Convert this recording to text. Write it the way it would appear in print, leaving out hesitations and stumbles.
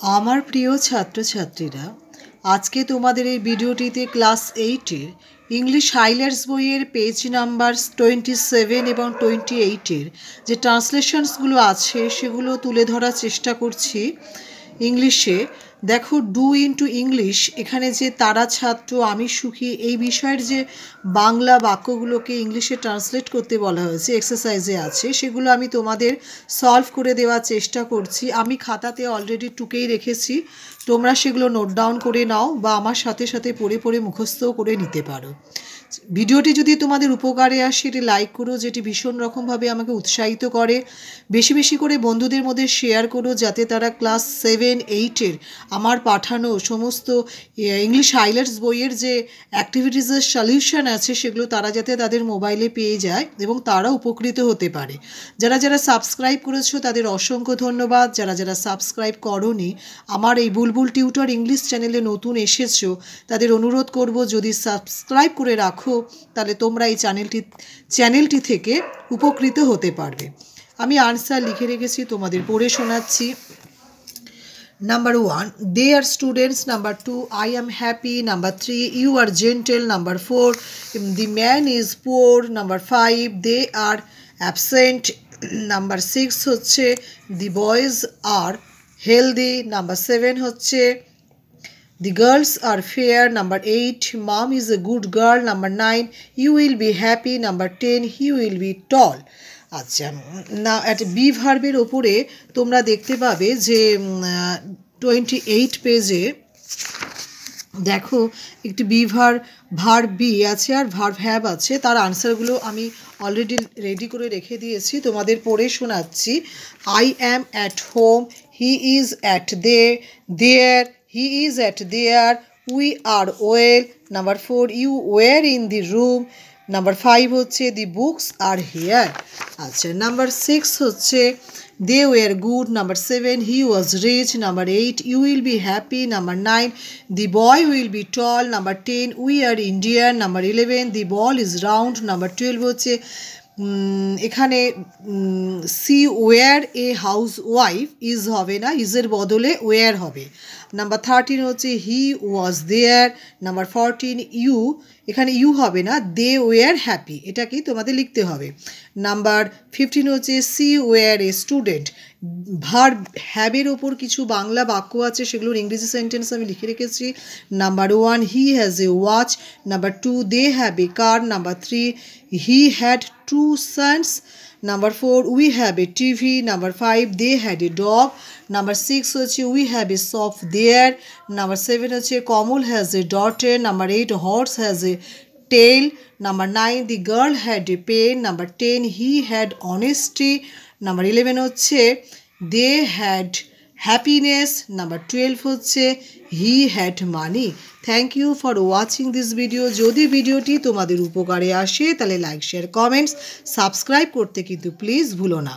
আমার প্রিয় ছাত্রছাত্রীরা, আজকে তোমাদের এই ভিডিওটিতে ক্লাস 8-এর ইংলিশ হাইলাইটস বইয়ের পেজ নাম্বার 27 এবং 28-এর যে ট্রান্সলেশনসগুলো আছে সেগুলো তুলে ধরার চেষ্টা করছি ইংলিশে। দেখো, ডু ইনটু ইংলিশ, এখানে যে তারা ছাত্র আমি সুখী এই বিষয়ের যে বাংলা বাক্যগুলোকে ইংলিশে ট্রান্সলেট করতে বলা হয়েছে এক্সারসাইজে আছে, সেগুলো আমি তোমাদের সলভ করে দেওয়ার চেষ্টা করছি। আমি খাতাতে অলরেডি টুকেই রেখেছি, তোমরা সেগুলো নোট ডাউন করে নাও বা আমার সাথে সাথে পড়ে পড়ে মুখস্থও করে নিতে পারো। ভিডিওটি যদি তোমাদের উপকারে আসে এটি লাইক করো, যেটি ভীষণ রকমভাবে আমাকে উৎসাহিত করে। বেশি বেশি করে বন্ধুদের মধ্যে শেয়ার করো, যাতে তারা ক্লাস 7-8-এর আমার পাঠানো সমস্ত ইংলিশ হাইলাইটস বইয়ের যে অ্যাক্টিভিটিসের সলিউশন আছে সেগুলো তারা যাতে তাদের মোবাইলে পেয়ে যায় এবং তারা উপকৃত হতে পারে। যারা যারা সাবস্ক্রাইব করেছো তাদের অসংখ্য ধন্যবাদ। যারা যারা সাবস্ক্রাইব করোনি, আমার এই বুলবুল টিউটর ইংলিশ চ্যানেলে নতুন এসেছো, তাদের অনুরোধ করব যদি সাবস্ক্রাইব করে রাখো তাহলে তোমরা এই চ্যানেলটি থেকে উপকৃত হতে পারবে। আমি আনসার লিখে রেখেছি, তোমাদের পড়ে শোনাচ্ছি। Number 1, they are students. Number 2, I am happy. Number 3, you are gentle. Number 4, the man is poor. Number 5, they are absent. Number 6 হচ্ছে the boys are healthy. Number 7 হচ্ছে the girls are fair. Number 8, mom is a good girl. Number 9, you will be happy. Number 10, he will be tall. আচ্ছা, না একটা B ভার্বের ওপরে তোমরা দেখতে পাবে যে 28 পেজে দেখো একটি বি ভার্ব বি আছে আর ভার্ব হ্যাভ আছে। তার আনসারগুলো আমি অলরেডি রেডি করে রেখে দিয়েছি, তোমাদের পড়ে শোনাচ্ছি। I am at home, he is at there, he is at there, we are well. Number 4, you were in the room. Number 5 হচ্ছে দি বুকস আর হিয়ার। আচ্ছা, নাম্বার 6 হচ্ছে they were good. Number 7, he was rich. Number 8, you will be happy. Number 9, the boy will be tall. Number 10, we are Indian. Number 11, the ball is round. Number 12 হচ্ছে এখানে she were a housewife, is হবে না, ইজের বদলে were হবে। Number 13 হচ্ছে he was there. Number 14, you, এখানে you হবে না, দে ওয়ার হ্যাপি, এটাকেই তোমাদের লিখতে হবে। নাম্বার 15 হচ্ছে she were a student. Verb হ্যাবের ওপর কিছু বাংলা বাক্য আছে, সেগুলোর ইংরেজি সেন্টেন্স আমি লিখে রেখেছি। Number 1, he has a watch. Number 2, they have a car. Number 3, he had 2 sons. Number 4, we have a TV. Number 5, they had a dog. Number 6 হচ্ছে we have a shop there. Number 7 হচ্ছে Kamal has a daughter. Number 8, horse has a tail. Number 9, the girl had a pen. Number 10, he had honesty. Number 11 হচ্ছে they had happiness. Number 12 হচ্ছে he had money. Thank you for watching this video. যদি ভিডিওটি তোমাদের উপকারে আসে তাহলে like, share, comments, subscribe করতে কিন্তু প্লিজ ভুলো না।